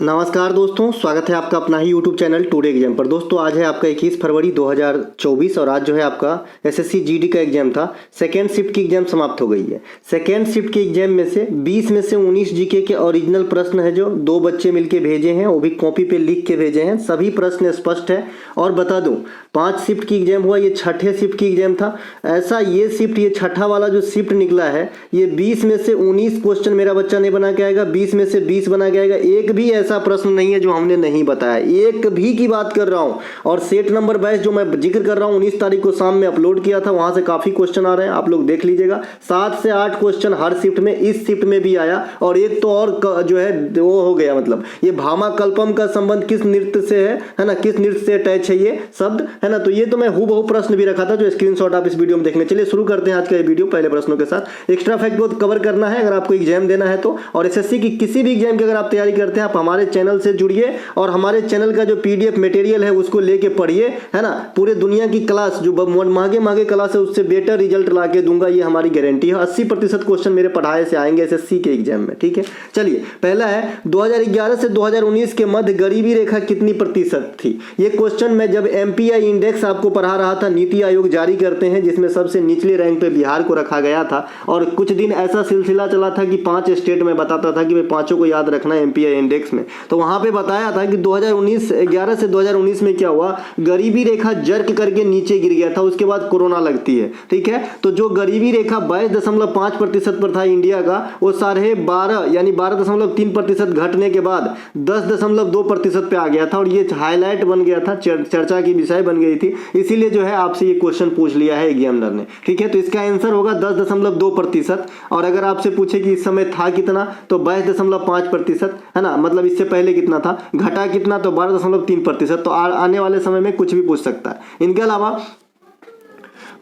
नमस्कार दोस्तों, स्वागत है आपका अपना ही यूट्यूब चैनल टुडे एग्जाम पर। दोस्तों आज है आपका 21 फरवरी 2024 और आज जो है आपका एसएससी जीडी का एग्जाम था। सेकेंड शिफ्ट की एग्जाम समाप्त हो गई है। सेकेंड शिफ्ट के एग्जाम में से 20 में से 19 जीके के ओरिजिनल प्रश्न है जो दो बच्चे मिलके भेजे हैं, वो भी कॉपी पे लिख के भेजे हैं। सभी प्रश्न स्पष्ट है। और बता दूं 5 शिफ्ट की एग्जाम हुआ, ये छठे शिफ्ट की एग्जाम था। ऐसा ये शिफ्ट, ये छठा वाला जो शिफ्ट निकला है, ये 20 में से 19 क्वेश्चन मेरा बच्चा नहीं बना के आएगा, 20 में से 20 बना के आएगा। एक भी ऐसा प्रश्न नहीं है जो हमने नहीं बताया, एक भी की बात कर रहा हूं। और सेट नंबर 22 जो मैं जिक्र कर रहा हूं 19 तारीख को शाम में अपलोड किया था, वहां से काफी क्वेश्चन आ रहे हैं, आप लोग देख लीजिएगा। 7 से 8 क्वेश्चन हर शिफ्ट में, इस शिफ्ट में भी आया। और एक तो और जो है वो हो गया, मतलब ये भामा कल्पम का संबंध किस नृत्य से है ना, किस नृत्य से अटैच है ये शब्द, है ना। तो ये तो मैं हूबहू प्रश्न भी रखा था जो स्क्रीनशॉट आप इस वीडियो में देखने। चलिए शुरू करते हैं आज का ये वीडियो पहले प्रश्नों के साथ। एक्स्ट्रा फैक्ट बहुत कवर करना है अगर आपको एग्जाम देना है तो। और एसएससी की किसी भी एग्जाम की अगर आप तैयारी करते हैं, आप हमारे चैनल से जुड़िए और हमारे चैनल का जो पीडीएफ मटेरियल है उसको लेके पढ़िए, है ना। पूरे दुनिया की क्लास जो महंगे क्लास है उससे बेटर रिजल्ट ला के दूंगा, ये हमारी गारंटी है। 80% क्वेश्चन मेरे पढ़ाए से आएंगे एसएससी के एग्जाम में, ठीक है। चलिए पहला है 2011 से 2019 के मध्य गरीबी रेखा कितनी प्रतिशत थी। ये क्वेश्चन मैं जब एमपीआई इंडेक्स आपको पढ़ा रहा था, नीति आयोग जारी करते हैं जिसमें सबसे निचले रैंक पे बिहार को रखा गया था। और कुछ दिन ऐसा सिलसिला चला था कि 5 स्टेट में बताता था कि भाई पांचों को याद रखना है एमपीआई इंडेक्स में। तो वहां पे बताया था कि 2011 से 2019 में क्या हुआ, गरीबी रेखा जर्क करके नीचे गिर गया था, उसके बाद कोरोना लगती है, ठीक है। तो जो गरीबी रेखा 22.5% पर था इंडिया का, वो 12.5 यानी 12.3% घटने के बाद 10.2% पे आ गया था। और ये हाईलाइट बन गया था, चर्चा की विषय बन गई थी, इसीलिए जो है आपसे ये क्वेश्चन पूछ लिया है एग्जामिनर ने, ठीक है। तो इसका आंसर होगा 10.2%। और अगर आपसे पूछे कि इस समय था कितना, तो 22.5%, है ना। मतलब इससे पहले कितना था, घटा कितना, तो 12.3%। तो आने वाले समय में कुछ भी पूछ सकता है। इनके अलावा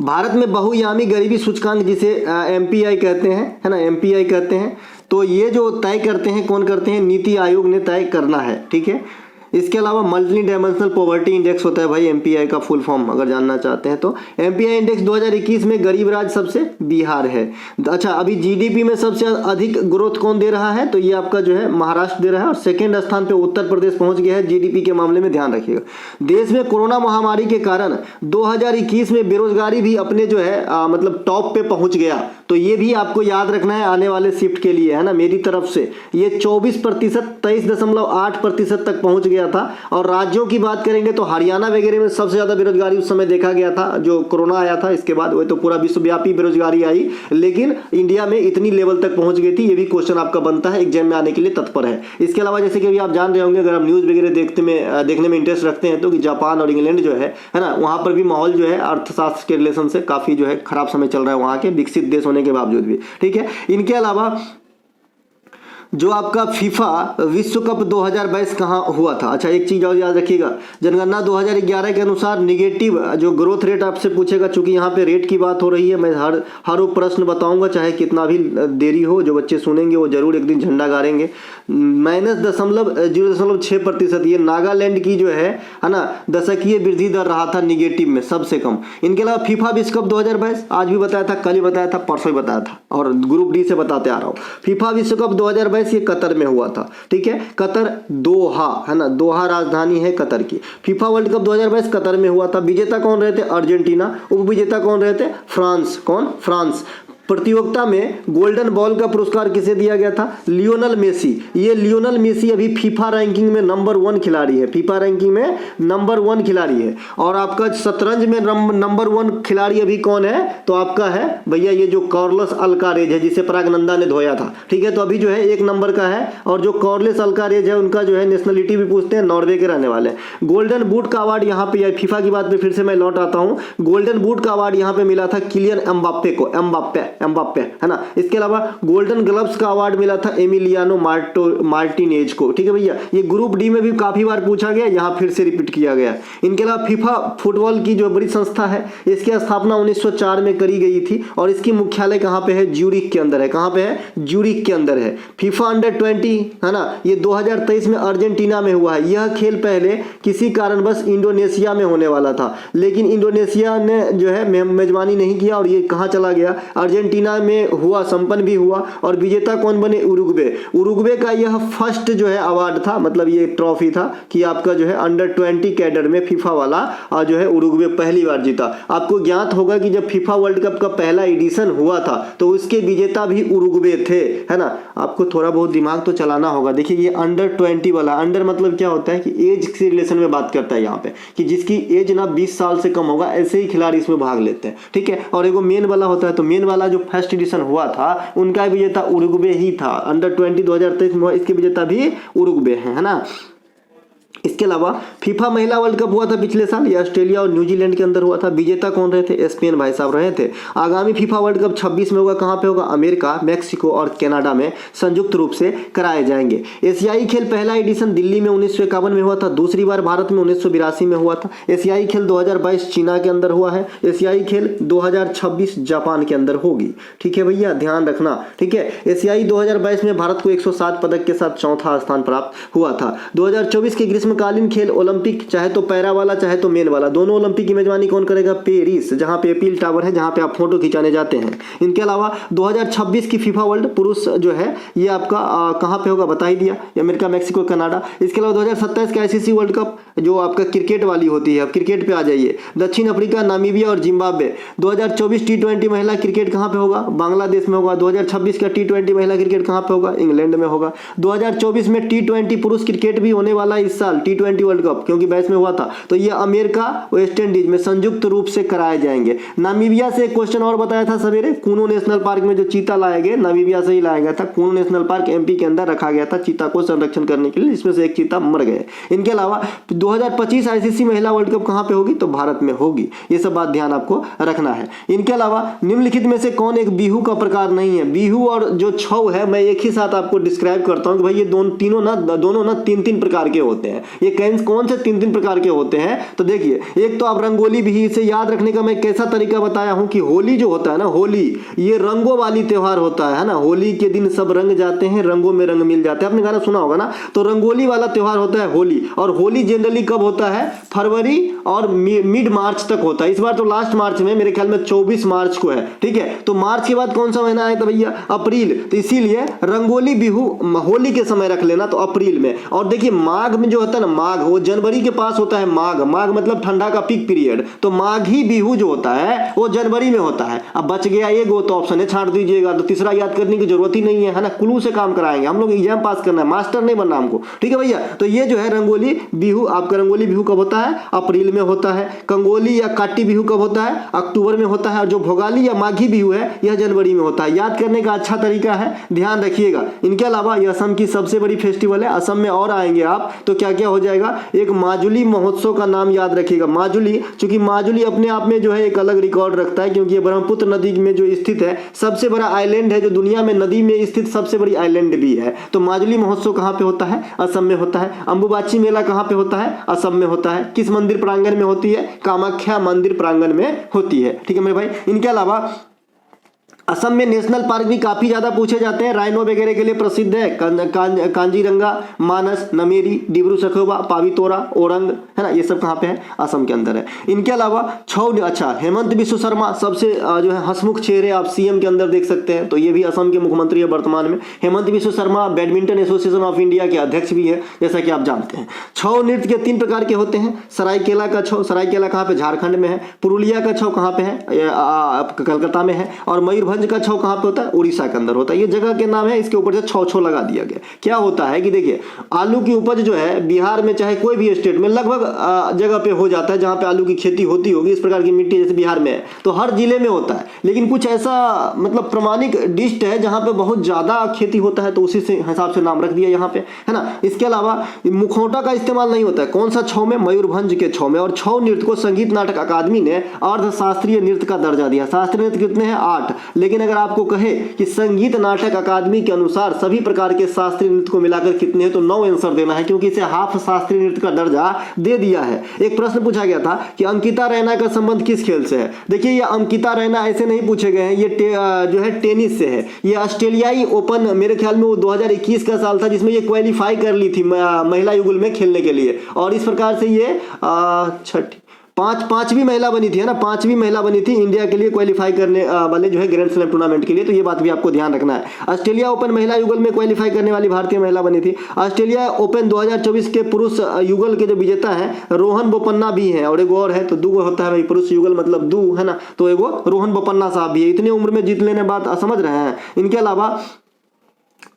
भारत में बहुआयामी गरीबी सूचकांक जिसे एमपीआई कहते हैं, है ना, एमपीआई कहते हैं, तो ये जो तय करते हैं, कौन करते हैं, नीति आयोग ने तय करना है, ठीक है। इसके अलावा मल्टी डायमेंशनल पॉवर्टी इंडेक्स होता है भाई एमपीआई का फुल फॉर्म अगर जानना चाहते हैं तो। एमपीआई इंडेक्स 2021 में गरीब राज्य सबसे बिहार है। अच्छा, अभी जीडीपी में सबसे अधिक ग्रोथ कौन दे रहा है, तो ये आपका जो है महाराष्ट्र दे रहा है। और सेकेंड स्थान पे उत्तर प्रदेश पहुंच गया है जीडीपी के मामले में, ध्यान रखिएगा। देश में कोरोना महामारी के कारण 2021 में बेरोजगारी भी अपने जो है मतलब टॉप पे पहुंच गया। तो ये भी आपको याद रखना है आने वाले शिफ्ट के लिए, है ना। मेरी तरफ से ये 24%, 23.8% तक पहुंच गया था। और राज्यों की बात करेंगे तो हरियाणा वगैरह में सबसे ज्यादा बेरोजगारी उस समय देखा गया था जो कोरोना आया था। इसके बाद वो तो पूरा विश्वव्यापी बेरोजगारी आई, लेकिन इंडिया में इतनी लेवल तक पहुंच गई थी। ये भी क्वेश्चन आपका बनता है, एग्जाम में आने के लिए तत्पर है। इसके अलावा जैसे कि अभी आप जान रहे होंगे, अगर आप न्यूज वगैरह देखने में इंटरेस्ट रखते हैं तो कि जापान और इंग्लैंड जो है ना, वहां पर भी माहौल जो है अर्थशास्त्र के रिलेशन से काफी जो है खराब समय चल रहा है वहां के, विकसित देश होने के बावजूद भी, ठीक है। इनके अलावा जो आपका फीफा विश्व कप 2022 कहाँ हुआ था। अच्छा, एक चीज और याद रखिएगा, जनगणना 2011 के अनुसार निगेटिव जो ग्रोथ रेट आपसे पूछेगा, चूंकि यहाँ पे रेट की बात हो रही है, मैं हर वो प्रश्न बताऊंगा, चाहे कितना भी देरी हो। जो बच्चे सुनेंगे वो जरूर एक दिन झंडा गाड़ेंगे। -0.6%, ये नागालैंड की जो है ना, दशकीय वृद्धि दर रहा था निगेटिव में सबसे कम। इनके अलावा फीफा विश्व कप 2022 आज भी बताया था, कल ही बताया था, परसों ही बताया था, और ग्रुप डी से बताते आ रहा हूँ। फीफा विश्व कप 2022 ये कतर में हुआ था, ठीक है। कतर, दोहा, है ना, दोहा राजधानी है कतर की। फीफा वर्ल्ड कप 2022 कतर में हुआ था। विजेता कौन रहे थे, अर्जेंटीना। उपविजेता कौन रहे थे, फ्रांस। कौन, फ्रांस। प्रतियोगिता में गोल्डन बॉल का पुरस्कार किसे दिया गया था, लियोनल मेसी। ये लियोनल मेसी अभी फीफा रैंकिंग में नंबर 1 खिलाड़ी है, फीफा रैंकिंग में नंबर 1 खिलाड़ी है। और आपका शतरंज में नंबर 1 खिलाड़ी अभी कौन है, तो आपका है भैया ये जो कार्लोस अल्कारेज है, जिसे प्रागनंदा ने धोया था, ठीक है। तो अभी जो है 1 नंबर का है। और जो कार्लोस अल्कारेज है उनका जो है नेशनलिटी भी पूछते हैं, नॉर्वे के रहने वाले। गोल्डन बूट का अवार्ड यहाँ पे, फीफा की बात पे फिर से मैं लौट आता हूँ, गोल्डन बूट का अवार्ड यहाँ पे मिला था किलियन एम्बाप्पे को, एम्बाप्पे, है ना। इसके अलावा गोल्डन ग्लव्स का अवार्ड मिला था एमिलियानो मार्टिनेज को, ठीक है भैया। ये ग्रुप डी में भी काफी बार पूछा गया, यहाँ फिर से रिपीट किया गया। इनके अलावा फीफा फुटबॉल की जो बड़ी संस्था है, इसकी स्थापना 1904 में करी गई थी। और इसकी मुख्यालय कहाँ पे है, ज्यूरिख के अंदर है। कहाँ पे है, ज्यूरिख के अंदर है। फीफा अंडर 20, है ना, ये 2023 में अर्जेंटीना में हुआ है। यह खेल पहले किसी कारणवश इंडोनेशिया में होने वाला था, लेकिन इंडोनेशिया ने जो है मेजबानी नहीं किया और ये कहाँ चला गया, अर्जेंटीना अर्जेंटीना में हुआ, संपन्न भी हुआ और विजेता कौन बने? उरुग्वे। उरुग्वे का यह फर्स्ट जो है अवार्ड था, मतलब ये ट्रॉफी था कि आपका जो है अंडर 20 कैडर में फीफा वाला जो है उरुग्वे पहली बार जीता। आपको ज्ञात होगा कि जब फीफा वर्ल्ड कप का पहला एडिशन हुआ था तो उसके विजेता भी उरुग्वे थे, है ना। आपको थोड़ा बहुत दिमाग तो चलाना होगा। देखिए ये अंडर 20 वाला, अंडर मतलब क्या होता है कि एज के रिलेशन में बात करता है यहाँ पे, कि जिसकी एज ना 20 साल से कम होगा ऐसे ही खिलाड़ी इसमें भाग लेते हैं, ठीक है। और एगो मेन वाला होता है, तो मेन वाला जो फर्स्ट एडिशन हुआ था उनका विजेता उरुग्वे ही था। अंडर 20 2023 में इसके विजेता भी उरुग्वे है ना। इसके अलावा फीफा महिला वर्ल्ड कप हुआ था पिछले साल, ये ऑस्ट्रेलिया और न्यूजीलैंड के अंदर हुआ था। विजेता कौन रहे थे? स्पेन भाई साहब रहे थे। आगामी फीफा वर्ल्ड कप 26 में होगा, कहाँ पे होगा? अमेरिका, मैक्सिको और कनाडा में संयुक्त रूप से कराए जाएंगे। एशियाई खेल पहला एडिशन दिल्ली में 1951 में हुआ था, दूसरी बार भारत में 1982 में हुआ था। एशियाई खेल 2022 चीना के अंदर हुआ है। एशियाई खेल 2026 जापान के अंदर होगी, ठीक है भैया, ध्यान रखना, ठीक है। एशियाई 2022 में भारत को 107 पदक के साथ चौथा स्थान प्राप्त हुआ था। 2024 के ग्रीष्मकालीन खेल ओलंपिक, चाहे तो पैरा वाला चाहे तो मेन वाला, दोनों ओलंपिक की मेजबानी कौन करेगा? पेरिस, जहां पे एपील टावर है, जहां पे आप फोटो खिंचाने जाते हैं। इनके अलावा 2026 की फीफा वर्ल्ड पुरुष जो है ये आपका कहां पे होगा बता ही दिया, अमेरिका, मैक्सिको, कनाडा। इसके अलावा 2027 का आईसीसी वर्ल्ड कप जो आपका क्रिकेट वाली होती है, अब क्रिकेट पे आ जाइए, दक्षिण अफ्रीका, नामीबिया और जिम्बाब्वे। 2024 T20 महिला क्रिकेट कहां पे होगा? बांग्लादेश में होगा। 2026 का T20 महिला क्रिकेट कहां पे होगा? इंग्लैंड में होगा। 2024 में T20 पुरुष क्रिकेट भी होने वाला है इस साल, T20 वर्ल्ड कप, क्योंकि 22 में हुआ था, तो ये अमेरिका, वेस्ट इंडीज में संयुक्त रूप से कराए जाएंगे। नामीबिया से एक क्वेश्चन और बताया था सवेरे, कूनो नेशनल पार्क में जो चीता लाया गया, नामीबिया से ही लाया गया था। कूनो नेशनल पार्क एमपी के अंदर रखा गया था चीता को संरक्षण करने के लिए, जिसमें से एक चीता मर गए। इनके अलावा 2025 आईसीसी महिला वर्ल्ड कप कहां पे होगी? तो भारत में होगी। ये सब बात ध्यान आपको रखना है। इनके अलावा निम्नलिखित में से कौन एक बिहू का प्रकार नहीं है? बिहू और जो छऊ है मैं एक ही साथ आपको डिस्क्राइब करता हूं कि भाई ये दोनों ना तीन प्रकार के होते हैं। ये कौन से तीन प्रकार के होते हैं? तो देखिए, एक तो आप रंगोली भी, इसे याद रखने का मैं कैसा तरीका बताया हूं कि होली जो होता है ना, होली ये रंगों वाली त्योहार होता है ना। होली के दिन सब रंग जाते हैं, रंगों में रंग मिल जाते हैं, आपने गाना सुना होगा ना। तो रंगोली वाला त्योहार होता है होली, और होली जनरली कब होता है? फरवरी और मिड मार्च तक होता है। इस बार तो लास्ट मार्च में, मेरे ख्याल में 24 मार्च को है, ठीक है। तो मार्च के बाद कौन सा महीना है? तो भैया अप्रैल। तो इसीलिए रंगोली बिहू होली के समय रख लेना, तो अप्रैल में। और देखिए माघ में जो होता है ना, माघ वो जनवरी के पास होता है। माघ मतलब ठंडा का पीक पीरियड, तो माघी बिहू जो होता है वो जनवरी में होता है। अब बच गया एक, वो तो ऑप्शन है छांट दीजिएगा, तो तीसरा याद करने की जरूरत ही नहीं है ना। क्लू से काम कराएंगे हम लोग, एग्जाम पास करना है, मास्टर नहीं बनना हमको, ठीक है भैया। तो ये जो है रंगोली बिहू, आपका रंगोली बिहू कब होता है? अप्रैल में होता है। कंगोली या काटी बिहू कब होता है? अक्टूबर में होता है। और जो भोगाली या माघी बिहू है यह जनवरी में होता है। याद करने का अच्छा तरीका है, ध्यान रखिएगा। इनके अलावा यह असम की सबसे बड़ी फेस्टिवल है। असम में और आएंगे आप तो क्या क्या हो जाएगा? एक माजुली महोत्सव का नाम याद रखिएगा, माजुली, क्योंकि माजुली अपने आप में जो है एक अलग रिकॉर्ड रखता है, क्योंकि ये ब्रह्मपुत्र नदी में जो स्थित है, सबसे बड़ा आइलैंड है, जो दुनिया में नदी में स्थित सबसे बड़ी आइलैंड भी है। तो माजुली महोत्सव कहाँ पे होता है? असम में होता है। अंबुबाची मेला कहाँ पे होता है? असम में होता है। किस मंदिर प्रांगण में होती है? कामाख्या मंदिर प्रांगण में होती है, ठीक है मेरे भाई। इनके अलावा असम में नेशनल पार्क भी काफी ज्यादा पूछे जाते हैं, राइनो वगैरह के लिए प्रसिद्ध है। कांजीरंगा, मानस, नमेरी, डिब्रू सखोबा, पावितोरा, ओरंग, है ना, ये सब कहाँ पे है? असम के अंदर है। इनके अलावा अच्छा, हेमंत बिश्व शर्मा सबसे जो है हंसमुख चेहरे आप सीएम के अंदर देख सकते हैं, तो ये भी असम के मुख्यमंत्री है वर्तमान में। Hemant Biswa Sharma badminton association of India के अध्यक्ष भी है, जैसा कि आप जानते हैं। छऊ नृत्य के 3 प्रकार के होते हैं। सरायकेला का छऊ, सरायकेला कहाँ पे? झारखंड में है। पुरुलिया का छऊ कहाँ पे है? कलकत्ता में है। और मयूरभंज का छऊ कहाँ पे होता है? उड़ीसा के अंदर होता है। ये जगह के नाम है, इसके ऊपर से छौ लगा दिया गया। क्या होता है कि देखिए, आलू की उपज जो है बिहार में चाहे कोई भी स्टेट में लगभग जगह पे हो जाता है जहां पे आलू की खेती होती होगी, इस प्रकार की मिट्टी जैसे बिहार में है, तो हर जिले में होता है। लेकिन कुछ ऐसा मतलब प्रमाणिक डिस्ट्रिक्ट है जहां पे बहुत ज्यादा खेती होता है, तो उसी से हिसाब से नाम रख दिया यहाँ पे, है ना। इसके अलावा मुखौटा का इस्तेमाल नहीं होता है। कौन सा छौ में? मयूरभंज के छौ में। और छौ नृत्य को संगीत नाटक अकादमी ने अर्धशास्त्रीय नृत्य का दर्जा दिया। शास्त्रीय नृत्य कितने हैं? 8। लेकिन अगर आपको कहे कि संगीत नाटक अकादमी के अनुसार सभी प्रकार के शास्त्रीय नृत्य को मिलाकर कितने हैं, तो 9 आंसर देना है, क्योंकि इसे हाफ शास्त्रीय नृत्य का दर्जा दे दिया है। एक प्रश्न पूछा गया था कि अंकिता रैना का संबंध किस खेल से है? देखिए, ये अंकिता रैना ऐसे नहीं पूछे गए हैं, ये जो है टेनिस से है। ये ऑस्ट्रेलियाई ओपन, मेरे ख्याल में वो 2021 का साल था, जिसमें ये क्वालिफाई कर ली थी महिला युगल में खेलने के लिए। और इस प्रकार से ये पांचवी महिला बनी थी, है ना, पांचवी महिला बनी थी इंडिया के लिए क्वालिफाई करने वाले जो है ग्रैंड स्लैम टूर्नामेंट के लिए। तो ये बात भी आपको ध्यान रखना है। ऑस्ट्रेलिया ओपन महिला युगल में क्वालिफाई करने वाली भारतीय महिला बनी थी। ऑस्ट्रेलिया ओपन 2024 के पुरुष युगल के जो विजेता हैं रोहन बोपन्ना भी हैं, और एक और है, तो दो होता है भाई, पुरुष युगल मतलब दो, है ना, तो एगो रोहन बोपन्ना साहब भी है। इतनी उम्र में जीत लेने बात समझ रहे हैं। इनके अलावा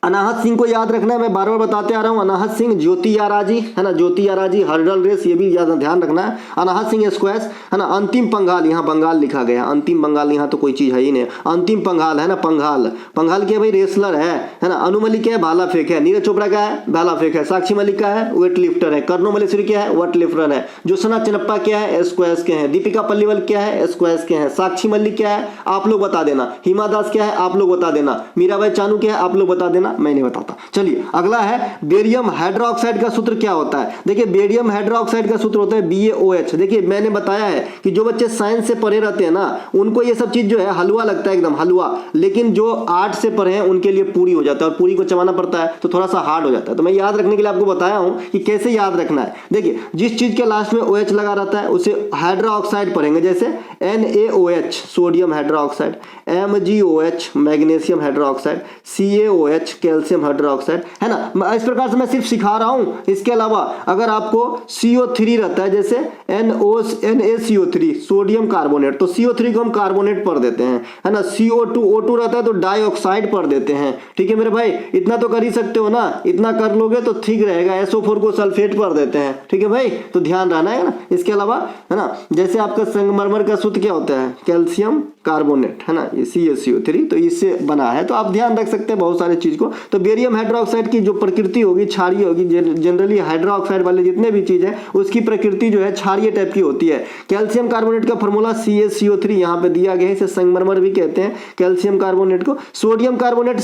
अनाहत सिंह को याद रखना है, मैं बार बार बताते आ रहा हूँ। अनाहत सिंह, ज्योति याराजी, है ना, ज्योति याराजी हर्डल रेस, ये भी ज्यादा ध्यान रखना है। अनाहत सिंह स्क्वैश, है ना। अंतिम पंघाल, यहाँ बंगाल लिखा गया, अंतिम बंगाल, यहाँ तो कोई चीज है ही नहीं। अंतिम पंघाल, है ना, पंघाल, पंघाल के भाई रेसलर है ना। अनु मलिक क्या है, भाला फेंक है। नीरज चोपड़ा क्या है, भाला फेंक है। साक्षी मलिक क्या है, वेट लिफ्टर है। कर्नो मलेश्वरी क्या है, वेट लिफ्टर है। ज्योत्सना चिनप्पा क्या है, स्क्वैश के हैं। दीपिका पल्लीवल क्या है, स्क्वैश के हैं। साक्षी मलिक क्या है, आप लोग बता देना। हिमा दास क्या है, आप लोग बता देना। मीराबाई चानू क्या है, आप लोग बता देना, मैं नहीं बताता। चलिए अगला है बेरियम हाइड्रोक्साइड का सूत्र क्या होता है। देखिए बेरियम हाइड्रोक्साइड का सूत्र होता है BaOH। देखिए मैंने बताया है कि जो बच्चे साइंस से पढ़े रहते हैं ना, उनको ये सब चीज जो है हलवा लगता है, एकदम हलवा, लेकिन जो आर्ट से पढ़े हैं उनके लिए पूरी हो जाता है, और पूरी को चबाना पड़ता है तो थोड़ा सा हार्ड हो जाता है। तो मैं याद रखने के लिए आपको बताया हूं कि कैसे याद रखना है। देखिए जिस चीज के लास्ट में OH लगा रहता है उसे हाइड्रोक्साइड पढ़ेंगे, जैसे NaOH sodium hydroxide, MgOH magnesium hydroxide, CaOH calcium hydroxide, है ना। इस प्रकार से मैं सिर्फ सिखा रहा हूं। इसके अलावा अगर आपको CO3 रहता है, जैसे NaCO3 सोडियम कार्बोनेट, तो CO3 को हम कार्बोनेट पढ़ देते हैं, है ना। O2 रहता है तो डाइऑक्साइड पढ़ देते हैं। ठीक है मेरे भाई, इतना तो कर ही सकते हो ना, इतना कर लोगे तो ठीक रहेगा। SO4 को सल्फेट पढ़ देते हैं। ठीक है भाई, तो ध्यान रहना है ना। इसके अलावा, है ना, जैसे आपका संगमरमर का सूत्र क्या होता है, कैल्शियम कार्बोनेट, है ना, ये CaCO3, तो इससे बना है, तो आप ध्यान रख सकते हैं बहुत सारे चीज को। तो बेरियम हाइड्रोक्साइड की जो प्रकृति होगी क्षारीय होगी। जनरली हाइड्रोक्साइड वाले जितने भी चीज है उसकी प्रकृति जो है क्षारीय टाइप की होती है। कैल्शियम कार्बोनेट का फॉर्मूला CaCO3 यहाँ पे दिया गया है, इसे संगमरमर भी कहते हैं कैल्शियम कार्बोनेट को। सोडियम कार्बोनेट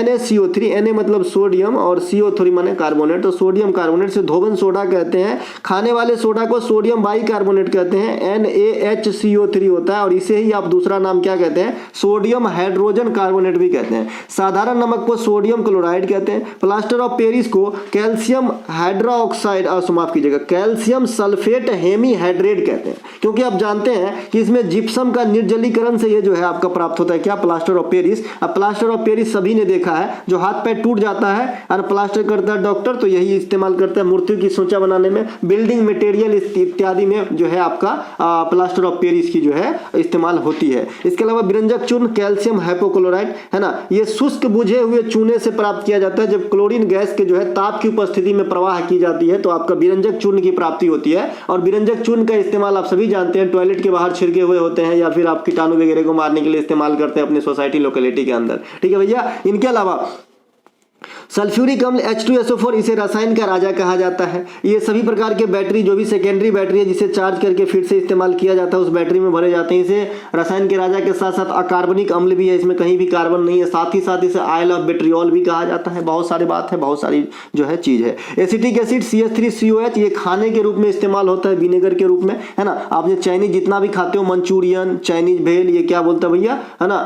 NaCO3, Na मतलब सोडियम और CO3 माने कार्बोनेट, तो सोडियम कार्बोनेट से धोबन सोडा कहते हैं। खाने वाले सोडा को सोडियम बाइकार्बोनेट कहते हैं, NaHCO3 होता है, और इसे ही आप दूसरा नाम क्या कहते हैं, सोडियम हाइड्रोजन कार्बोनेट भी कहते हैं। साधारण नमक को सोडियम क्लोराइड कहते हैं। प्लास्टर ऑफ पेरिस को कैल्शियम हाइड्रोक्साइड, माफ कीजिएगा, कैल्शियम सल्फेट हेमीहाइड्रेट कहते हैं, क्योंकि आप जानते हैं कि इसमें जिप्सम का निर्जलीकरण से ये जो है आपका प्राप्त होता है, क्या, प्लास्टर ऑफ पेरिस। अब प्लास्टर ऑफ पेरिस सभी ने देखा है, जो हाथ पैर टूट जाता है और प्लास्टर करता है डॉक्टर, तो यही इस्तेमाल करता है मूर्तियों की सोचा बनाने में, बिल्डिंग मटेरियल इत्यादि में जो है आपका प्लास्टर ऑफ पेरिस की जो है इस्तेमाल होती है। इसके अलावा विरंजक चूर्ण कैल्शियम हाइपोक्लोराइड, है ना, ये शुष्क बुझे हुए चूने से प्राप्त किया जाता है। जब क्लोरीन गैस के जो है ताप की उपस्थिति में प्रवाह की जाती है तो आपका विरंजक चूर्ण की प्राप्ति होती है। और विरंजक चूर्ण का इस्तेमाल आप सभी जानते हैं, टॉयलेट के बाहर छिड़के हुए होते हैं, या फिर आप कीटाणु वगैरह को मारने के लिए इस्तेमाल करते हैं अपनी सोसाइटी लोकेलिटी के अंदर। ठीक है भैया। इनके अलावा सल्फ्यूरिक अम्ल H2SO4, इसे रसायन का राजा कहा जाता है। ये सभी प्रकार के बैटरी, जो भी सेकेंडरी बैटरी है जिसे चार्ज करके फिर से इस्तेमाल किया जाता है, उस बैटरी में भरे जाते हैं। इसे रसायन के राजा के साथ साथ अकार्बनिक अम्ल भी है, इसमें कहीं भी कार्बन नहीं है। साथ ही साथ इसे आयल ऑफ बेट्रियोल भी कहा जाता है। बहुत सारी बात है, बहुत सारी जो है चीज है। एसिटिक एसिड CH3COH, ये खाने के रूप में इस्तेमाल होता है, विनेगर के रूप में, है ना। आप जो चाइनीज जितना भी खाते हो, मंचूरियन, चाइनीज भेल, ये क्या बोलता है भैया, है ना,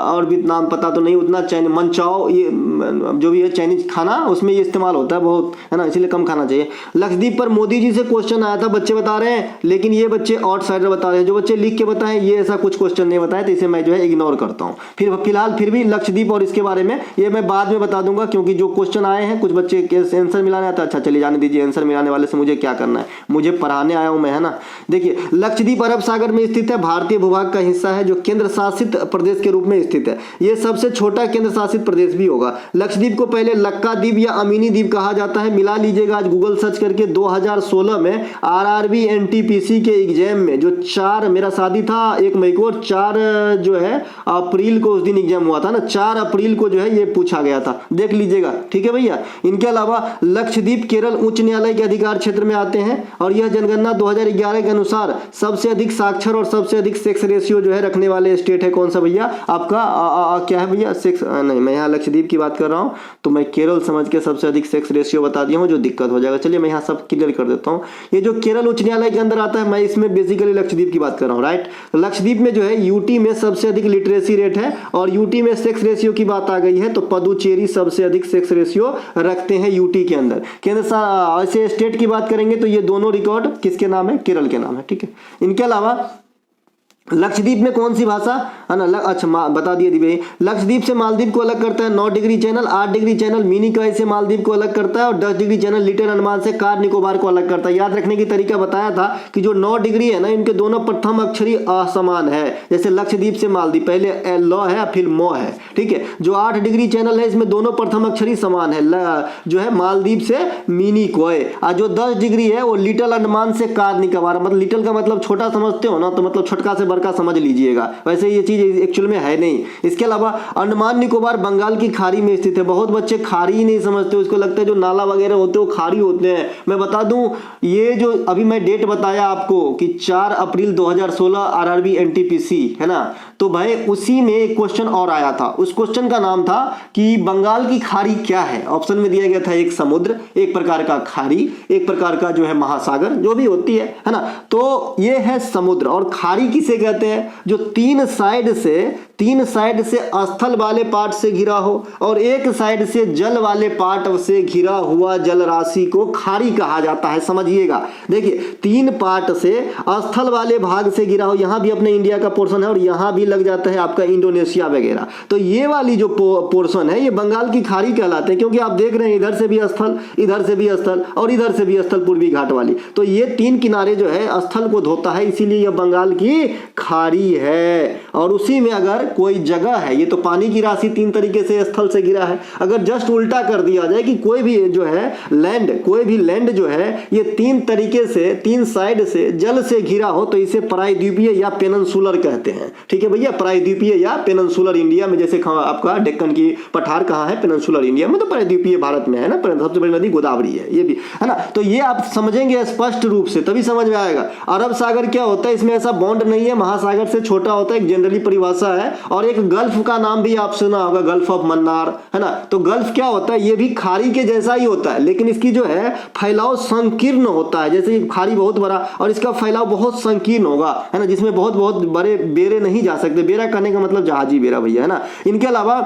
और भी नाम पता तो नहीं उतना, चाइनीज मंचाओ, ये जो भी है चाइनीज खाना, उसमें ये इस्तेमाल होता है बहुत, है ना, इसलिए कम खाना चाहिए। लक्षद्वीप पर मोदी जी से क्वेश्चन आया था, बच्चे बता रहे हैं, लेकिन ये बच्चे आउटसाइडर बता रहे हैं। जो बच्चे लिख के बताएं ये ऐसा कुछ क्वेश्चन नहीं बताए, तो इसे मैं जो है इग्नोर करता हूं। फिर फिलहाल फिर भी लक्षद्वीप और इसके बारे में ये मैं बाद में बता दूंगा, क्योंकि जो क्वेश्चन आए हैं कुछ बच्चे आंसर मिलाने आता है। अच्छा चलिए जाने दीजिए, आंसर मिलाने वाले से मुझे क्या करना है, मुझे पढ़ाने आया हूं मैं, है ना। देखिए लक्षद्वीप अरब सागर में स्थित है, भारतीय भूभाग का हिस्सा है, जो केंद्र शासित प्रदेश के रूप में स्थित है। ये सबसे छोटा केंद्र शासित प्रदेश भी होगा। लक्षद्वीप को पहले लक्का द्वीप या अमीनी द्वीप कहा जाता है। मिला लीजिएगा आज गूगल सर्च करके, 2016 में RRB NTPC के एग्जाम में, जो 4, मेरा शादी था 1 मई को, 4 जो है अप्रैल को उस दिन एग्जाम हुआ था ना, 4 अप्रैल को जो है ये पूछा गया था, देख लीजिएगा। ठीक है भैया। इनके अलावा लक्षद्वीप केरल उच्च न्यायालय के अधिकार क्षेत्र में आते हैं, और यह जनगणना 2011 के अनुसार सबसे अधिक साक्षर और सबसे अधिक सेक्स रेशियो जो है रखने वाले स्टेट है। कौन सा भैया आपका क्या है भैया, सेक्स नहीं, मैं यहाँ लक्षद्वीप की बात कर रहा हूँ, तो मैं केरल समझ के सबसे अधिक सेक्स रेशियो बता दिया हूँ, जो दिक्कत हो जाएगा। चलिए मैं यहाँ सब क्लियर कर देता हूँ। ये जो केरल उच्च न्यायालय के अंदर आता है, मैं इसमें बेसिकली लक्षद्वीप की बात कर रहा हूँ, राइट। लक्षद्वीप में जो है यूटी में सबसे अधिक लिटरेसी रेट है और यूटी में सेक्स रेशियो की बात आ गई है तो पुडुचेरी सबसे अधिक सेक्स रेशियो रखते हैं यूटी के अंदर। केंद्र ऐसे स्टेट की बात करेंगे तो ये दोनों रिकॉर्ड किसके नाम है? केरल के नाम है, ठीक है। इनके अलावा लक्षद्वीप में कौन सी भाषा है ना, अच्छा बता दिए भाई। लक्षद्वीप से मालदीव को अलग करता है 9 degree channel, 8 degree channel mini coy से मालदीव को अलग करता है और 10 डिग्री चैनल लिटिल अंडमान से कार निकोबार को अलग करता है। याद रखने की तरीका बताया था कि जो 9 डिग्री है ना, इनके दोनों प्रथम अक्षरी असमान है। जैसे लक्षद्वीप से मालदीव पहले लॉ है फिर मो है, ठीक है। जो 8 डिग्री चैनल है इसमें दोनों प्रथम अक्षरी समान है, जो है मालदीव से मिनी कॉय। और जो 10 डिग्री है वो लिटिल अंडमान से कार निकोबार, मतलब लिटिल का मतलब छोटा समझते हो ना, तो मतलब छोटका से का समझ लीजिएगा, वैसे ये चीज एक्चुअल में है नहीं। इसके अलावा अंडमान निकोबार बंगाल की खाड़ी में स्थित है। बहुत बच्चे खाड़ी ही नहीं समझते, उसको लगता है जो नाला वगैरह होते हैं वो खाड़ी होते हैं। मैं बता दूं, ये जो अभी मैं डेट बताया आपको कि 4 अप्रैल 2016 आरआरबी एनटीपीसी है ना, तो भाई उसी में एक क्वेश्चन और आया था। उस क्वेश्चन का नाम था कि बंगाल की खाड़ी क्या है। ऑप्शन में दिया गया था एक समुद्र, एक प्रकार का खाड़ी, एक प्रकार का जो है महासागर, जो भी होती है ना। तो ये है समुद्र। और खाड़ी किसे कहते हैं? जो तीन साइड से स्थल वाले पार्ट से घिरा हो और एक साइड से जल वाले पार्ट से घिरा हुआ जल राशि को खाड़ी कहा जाता है। समझिएगा, देखिए 3 पार्ट से स्थल वाले भाग से घिरा हो, यहां भी अपने इंडिया का पोर्शन है और यहां भी लग जाता है आपका इंडोनेशिया वगैरह। तो ये वाली जो पोर्शन है ये बंगाल की खाड़ी कहलाते हैं, क्योंकि आप देख रहे हैं इधर से भी स्थल, इधर से भी स्थल और इधर से भी स्थल, पूर्वी घाट वाली। तो ये 3 किनारे जो है स्थल को धोता है, इसीलिए यह बंगाल की खाड़ी है। और उसी में अगर कोई जगह है, ये तो पानी की राशि 3 तरीके से स्थल से घिरा है, अगर जस्ट उल्टा कर दिया जाए कि कोई भी जो है लैंड जो है ये 3 तरीके से 3 साइड से जल से घिरा हो तो इसे प्रायद्वीपीय या पेनिनसुलर कहते हैं, ठीक है भैया। प्रायद्वीपीय या पेनिनसुलर इंडिया में, जैसे आपका डेक्कन की पठार कहाँ है? पेनिनसुलर इंडिया में, तो प्रायद्वीपीय भारत में है ना। सबसे बड़ी नदी गोदावरी है, ये भी है ना। तो ये आप समझेंगे स्पष्ट रूप से तभी समझ में आएगा। अरब सागर क्या होता है? इसमें ऐसा बॉन्ड नहीं है, महासागर से छोटा होता है, एक जनरली परिभाषा है। और एक गल्फ का नाम भी आप सुना होगा, गल्फ ऑफ मन्नार, है ना। तो गल्फ क्या होता है? ये भी खाड़ी के जैसा ही होता है, लेकिन इसकी जो है फैलाव संकीर्ण होता है। जैसे खाड़ी बहुत बड़ा और इसका फैलाव बहुत संकीर्ण होगा, है ना, जिसमें बहुत बड़े बेरे नहीं जा सकते। बेरा कहने का मतलब जहाजी बेरा भैया, है ना। इनके अलावा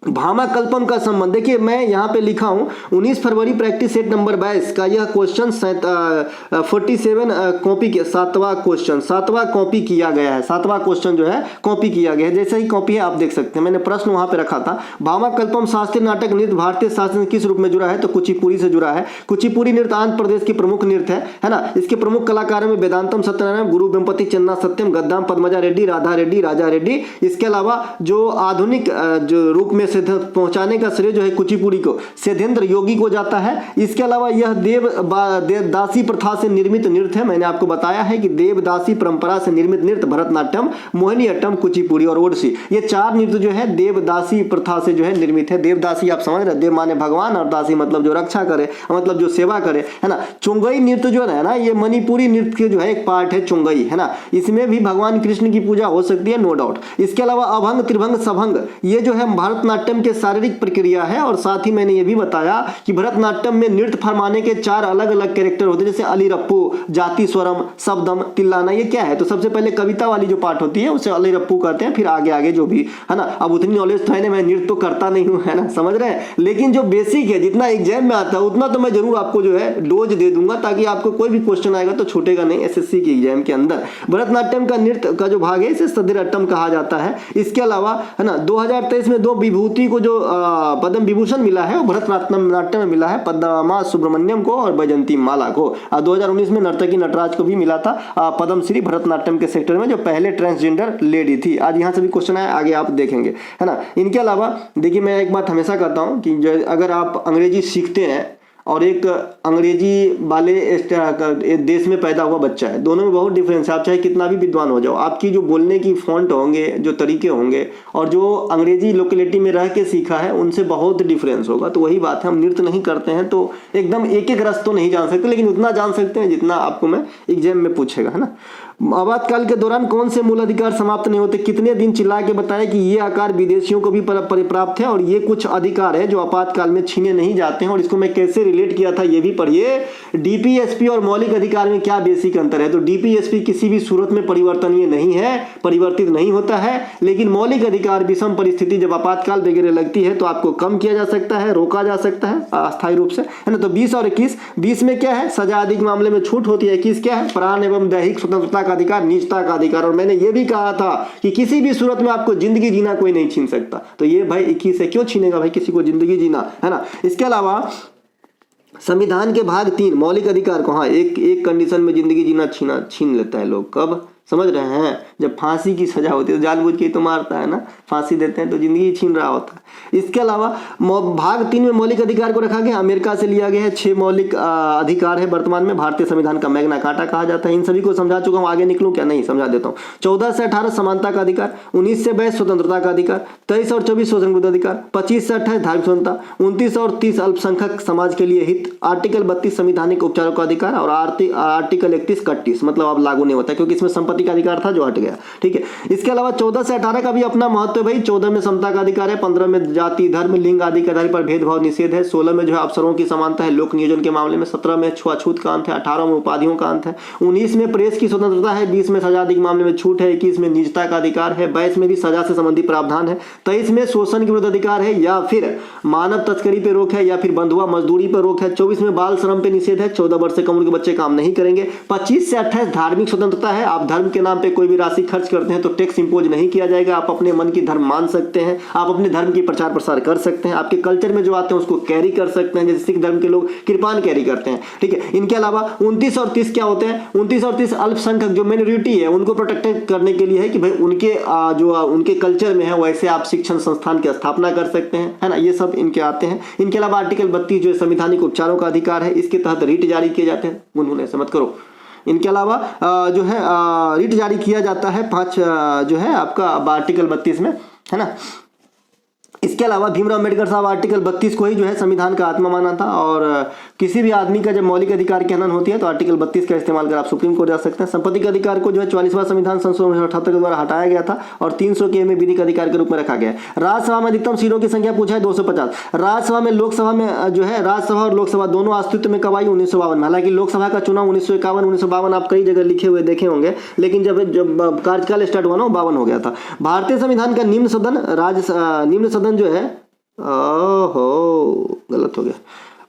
भामाकल्पम का संबंध देखिए, मैं यहाँ पे लिखा हूँ 19 फरवरी प्रैक्टिस सेट नंबर 22 का यह क्वेश्चन 47 कॉपी के 7वां क्वेश्चन 7वां कॉपी किया गया है। 7वां क्वेश्चन जो है कॉपी किया गया है, जैसे ही कॉपी है आप देख सकते हैं। मैंने प्रश्न वहाँ पे रखा था, भामाकल्पम शास्त्रीय नाटक नृत्य भारतीय शास्त्र में किस रूप में जुड़ा है? तो कुचिपुड़ी से जुड़ा है। कुचिपुड़ी नृत्य आंध्र प्रदेश की प्रमुख नृत्य है ना। इसके प्रमुख कलाकारों में वेदांतम सत्यनारायण, गुरु वेम्पति चन्ना सत्यम, गद्दाम पद्मजा रेड्डी, राधा रेड्डी, राजा रेड्डी। इसके अलावा जो आधुनिक जो रूप में पहुंचाने का श्रेय जो है कुचिपुड़ी को सिद्धेंद्र योगी को जाता है। इसके अलावा यह देवदासी प्रथा से निर्मित नृत्य है। मैंने आपको बताया है कि देवदासी परंपरा से निर्मित नृत्य भरतनाट्यम, मोहिनीअट्टम, कुचिपुड़ी और ओडिसी, ये 4 नृत्य जो है देवदासी प्रथा से जो है निर्मित है। देवदासी आप समझ रहे, देव माने भगवान और दासी मतलब जो रक्षा करे, मतलब जो सेवा करे, है ना। चुंगई नृत्य जो है ना, ये मणिपुरी नृत्य के जो है एक पार्ट है चुंगई, है ना। इसमें भी भगवान कृष्ण की पूजा हो सकती है, नो डाउट। इसके अलावा अभंग, त्रिभंग, सभंग, ये जो है भरतनाट्यम के शारीरिक प्रक्रिया है। और साथ ही मैंने ये भी बताया कि भरतनाट्यम में नृत्य फरमाने के 4 अलग अलग कैरेक्टर होते हैं, जैसे अलीरप्पू, जाति स्वरम, शब्दम, तिल्लाना। ये क्या है? तो सबसे पहले कविता वाली जो पार्ट होती है उसे अलीरप्पू कहते हैं, फिर आगे आगे जो भी, है ना। अब उतनी नॉलेज तो है नहीं, मैं नृत्य तो करता नहीं हूं, है ना, समझ रहे हैं। लेकिन जो बेसिक है, जितना एग्जाम में आता है उतना तो मैं जरूर आपको जो है डोज दे दूंगा, ताकि आपको कोई भी क्वेश्चन आएगा तो छूटेगा नहीं एसएससी की एग्जाम के अंदर। भरतनाट्यम का नृत्य का जो भाग है इसे सदिरअट्टम कहा जाता है। इसके अलावा, है ना, 2023 में 2 विभूति को जो पद्म विभूषण मिला है वो भरतनाट्यम में मिला है, पद्मा सुब्रमण्यम को और बैजंती माला को। 2019 में नर्तकी नटराज को भी मिला था पद्मश्री भरतनाट्यम के सेक्टर में, जो पहले ट्रांसजेंडर लेडी थी। आज यहाँ से भी क्वेश्चन आया, आगे आप देखेंगे, है ना। इनके अलावा देखिए, मैं एक बात हमेशा कहता हूँ कि अगर आप अंग्रेजी सीखते हैं और एक अंग्रेजी वाले देश में पैदा हुआ बच्चा है, दोनों में बहुत डिफरेंस है। आप चाहे कितना भी विद्वान हो जाओ, आपकी जो बोलने की फॉन्ट होंगे, जो तरीके होंगे, और जो अंग्रेजी लोकेलिटी में रह के सीखा है उनसे बहुत डिफरेंस होगा। तो वही बात है, हम नृत्य नहीं करते हैं तो एकदम एक रस तो नहीं जान सकते, लेकिन उतना जान सकते हैं जितना आपको मैं एग्जाम में पूछेगा, है ना। आपातकाल के दौरान कौन से मूल अधिकार समाप्त नहीं होते? कितने दिन चिल्ला के बताएं कि ये आकार विदेशियों को भी प्राप्त है और ये कुछ अधिकार है जो आपातकाल में छीने नहीं जाते हैं। और इसको मैं कैसे रिलेट किया था ये भी पढ़िए। डीपीएसपी और मौलिक अधिकार में क्या बेसिक अंतर है? तो डीपीएसपी किसी भी सूरत में परिवर्तनीय नहीं है, परिवर्तित नहीं होता है, लेकिन मौलिक अधिकार विषम परिस्थिति जब आपातकाल वगैरह लगती है तो आपको कम किया जा सकता है, रोका जा सकता है अस्थायी रूप से, है ना। तो 20 और 21, 20 में क्या है? सजा आदि के मामले में छूट होती है। 21 क्या है? प्राण एवं दैहिक स्वतंत्रता का अधिकार, निजता का अधिकार। और मैंने ये भी कहा था कि किसी भी सूरत में आपको जिंदगी जीना कोई नहीं छीन सकता। तो ये भाई 21 है, क्यों छीनेगा भाई किसी को जिंदगी जीना, है ना। इसके अलावा संविधान के भाग 3 मौलिक अधिकार को, हाँ, एक कंडीशन में जिंदगी जीना छीन लेता है लोग। कब? समझ रहे हैं? जब फांसी की सजा होती है तो जानबूझ के तो मारता है ना, फांसी देते हैं तो जिंदगी छीन रहा होता है। इसके अलावा भाग 3 में मौलिक अधिकार को रखा गया, अमेरिका से लिया गया है। 6 मौलिक अधिकार है वर्तमान में, भारतीय संविधान का मैग्ना कार्टा कहा जाता है। इन सभी को समझा चुका हूँ, आगे निकलूं क्या? नहीं, समझा देता हूँ। 14 से 18 समानता का अधिकार, 19 से 22 स्वतंत्रता का अधिकार, 23 और 24 शोषण विरोधी अधिकार, 25 से 28 धार्मिक स्वतंत्रता, 29 और 30 अल्पसंख्यक समाज के लिए हित, आर्टिकल 32 संवैधानिक उपचारों का अधिकार और आर्टिकल 31 कट्टिस मतलब अब लागू नहीं होता क्योंकि इसमें संपत्ति का अधिकार था जो हट गया। ठीक है। इसके अलावा 14 से 18 का भी अपना महत्व है भाई। 14 में समता का अधिकार है, 15 में जाति धर्म लिंग आदि के आधार पर भेदभाव निषेध है, 16 में जो है अफसरों की समानता है लोक नियोजन के मामले में, 17 में छुआछूत का अंत है, 18 में उपाधियों का अंत है, 19 में प्रेस की स्वतंत्रता है, 20 में सजा आदि के मामले में छूट है, 21 में निजता का अधिकार है, 22 में भी सजा से संबंधित प्रावधान है, 23 में शोषण के विरुद्ध अधिकार है या फिर मानव तस्करी पे रोक है या फिर बंधुआ मजदूरी पर रोक है, 24 में बाल श्रम पे निषेध है, 14 वर्ष से कम उम्र के बच्चे काम नहीं करेंगे, 25 से 28 धार्मिक स्वतंत्रता है। आप धर्म के नाम पे कोई भी राशि खर्च करते हैं तो टैक्स इंपोज नहीं किया जाएगा, आप अपने मन की धर्म मान सकते हैं, आप अपने धर्म की प्रचार प्रसार कर सकते हैं, आपके कल्चर में जो आते हैं उसको कैरी कर सकते हैं, जैसे सिख धर्म के लोग कृपान कैरी करते हैं। ठीक है। इनके अलावा 29 और 30 क्या होते हैं? 29 और 30 अल्पसंख्यक जो माइनॉरिटी है उनको प्रोटेक्ट करने के लिए है कि भाई उनके जो उनके कल्चर में है वैसे आप शिक्षण संस्थान की स्थापना कर सकते हैं, है ना। ये सब इनके आते हैं। इनके अलावा आर्टिकल 32 जो संवैधानिक उपचारों का अधिकार है, इसके तहत रिट जारी किए जाते हैं। उन्होंने ऐसा मत करो। इनके अलावा जो है रिट जारी किया जाता है 5 जो है आपका आर्टिकल 32 में, है ना। इसके अलावा भीमराव अम्बेडकर साहब आर्टिकल 32 को ही जो है संविधान का आत्मा माना था और किसी भी आदमी का जब मौलिक अधिकार की हनन होती है तो आर्टिकल 32 का इस्तेमाल कर आप सुप्रीम कोर्ट जा सकते हैं। संपत्ति के अधिकार को जो है 44वां संविधान संशोधन 1978 के द्वारा हटाया गया था और 300 के में विधिक अधिकार के रूप में रखा गया है। राज्यसभा में अधिकतम सीटों की संख्या पूछा है 250। राज्यसभा में लोकसभा में जो है राज्यसभा और लोकसभा दोनों अस्तित्व में कब आई? 1952 में। हालांकि लोकसभा का चुनाव 1951 1952 आप कई जगह लिखे हुए देखे होंगे, लेकिन जब कार्यकाल स्टार्ट हुआ ना 52 हो गया था। भारतीय संविधान का निम्न सदन जो है, ओहो गलत हो गया,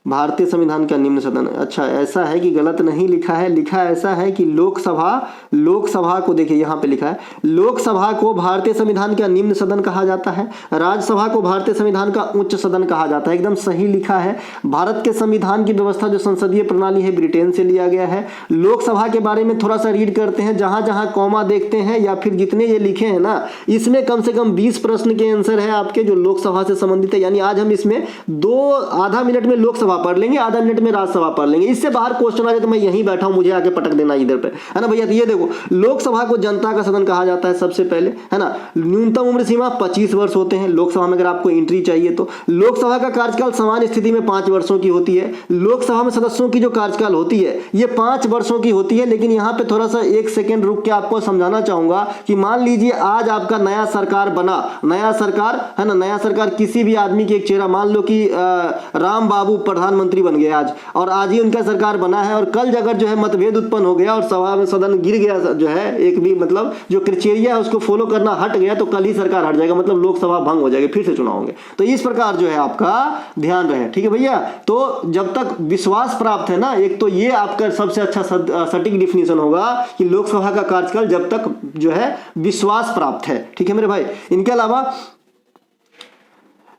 भारतीय संविधान का निम्न सदन, अच्छा ऐसा है कि गलत नहीं लिखा है, लिखा ऐसा है कि लोकसभा को देखिए यहाँ पे लिखा है लोकसभा को भारतीय संविधान का निम्न सदन कहा जाता है, राज्यसभा को भारतीय संविधान का उच्च सदन कहा जाता है। एकदम सही लिखा है। भारत के संविधान की व्यवस्था जो संसदीय प्रणाली है ब्रिटेन से लिया गया है। लोकसभा के बारे में थोड़ा सा रीड करते हैं, जहां जहां कॉमा देखते हैं या फिर जितने ये लिखे हैं ना, इसमें कम से कम 20 प्रश्न के आंसर है आपके जो लोकसभा से संबंधित है। यानी आज हम इसमें आधा मिनट में लोकसभा पढ़ लेंगे, आधा मिनट में राज्यसभा पढ़ लेंगे। इससे बाहर क्वेश्चन आ जाए तो मैं यहीं बैठा हूं, मुझे आके पटक देना इधर पे, है ना भैया। तो ये देखो लोकसभा को जनता का सदन कहा जाता है सबसे पहले, है ना। न्यूनतम उम्र सीमा 25 वर्ष होते हैं लोकसभा में अगर आपको एंट्री चाहिए तो। लोकसभा का कार्यकाल समान स्थिति में 5 वर्षों की होती है। लोकसभा में सदस्यों की जो कार्यकाल होती है ये 5 वर्षों की होती है। लेकिन यहाँ पे थोड़ा सा 1 सेकेंड रुक के आपको समझाना चाहूंगा कि मान लीजिए आज आपका नया सरकार बना, नया सरकार है ना, नया सरकार किसी भी आदमी की एक चेहरा, मान लो कि राम बाबू प्रधानमंत्री बन गए आज, और आज ही उनका सरकार बना है और कल अगर जो है मतभेद उत्पन्न हो गया और सभा में सदन गिर गया, जो है एक भी मतलब जो क्राइटेरिया है उसको फॉलो करना हट गया तो कल ही सरकार हट जाएगा, मतलब लोकसभा भंग हो जाएगी, फिर से चुनाव होंगे। तो इस प्रकार जो है आपका ध्यान रहे, ठीक है भैया। तो जब तक विश्वास प्राप्त है ना, एक तो ये आपका सबसे अच्छा सटीक डिफिनीशन होगा कि लोकसभा का कार्यकाल जब तक जो है विश्वास प्राप्त है, ठीक है मेरे भाई। इनके अलावा